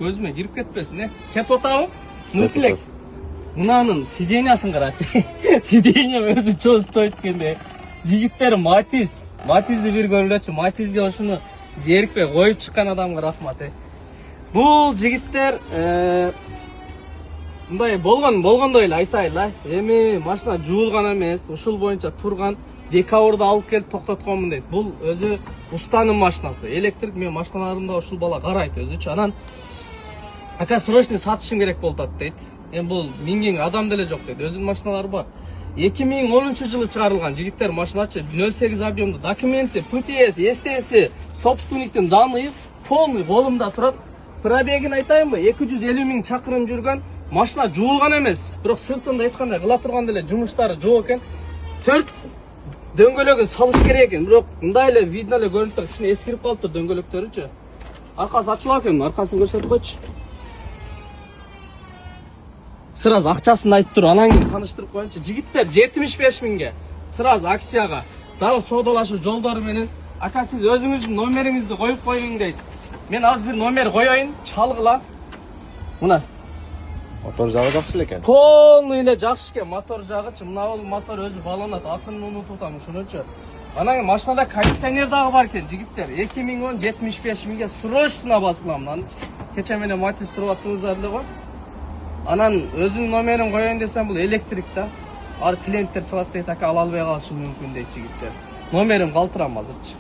көзүмө кирип кетпесин, Кет отабы? Мылтылек. Мынанын сидениясын карачы. Сидения өзү чостоойт экенде. Жигиттер Матизди бир көрүлөчү. Матизге ошону зерикпей коюп чыккан адамга рахмат. Бул жигиттер мындай болгондой эле айтайлы. Эми машина жуулган эмес, ушул боюнча турган. Декабрда алып келип токтотконмун дейт. Бул өзү устанын машинасы. Электрик мен машиналарымда ушул бала карайт өзүчү. Анан ака срочный сатышым керек болуп атат дейт. Эми бул минген адам деле жок дейт. Өзүнүн машиналары бар. 2010-жылы чыгарылган жигиттер машиначы 08 объемду документи, ПТС, СТС, собственниктин данные полный колумда турат. Пробегин айтайынбы? 250 000 чакырым жүргөн. Машина жуулган эмес. Бирок сыртында эч кандай кыла турган деле жумуштары жок экен. 4 дөңгөлөгүн салыш керек экен. Бирок мындай эле видно эле көрүнүп тур. Ичине эскирип калыптыр дөңгөлөктөрүчү. Аркасы ачыла экен. Аркасын көрсөтүп койчу. Сыраз акчасын айтып тур. Анан кийин таныштырып коеюнчу. Жигиттер 75 000ге. Сыраз акцияга. Дагы соодалашуу жолдору менен ака сиз өзүңүздүн номериңизди коюп коюң дейт. Мен азыр бир номер коеюн. Чалгыла. Мына. Мотор жагы жакшы эле экен. Полный эле жакшы экен мотор жагычы. Мына бул мотор өзү балонат. Атын унутуп атам ошонучу. Анан машинада кондиционер дагы бар экен жигиттер. 2010 75 000ге срочно басылам мынаны. Кече менен Матиз туруп аттыңыздар эле го. Анан өзүнүн номерин коеюн десем бул электрик да. Ар клиенттер чалат дейт, ака ала албай калышы мүмкүн дейт жигиттер. Номерим калтырам азырчы.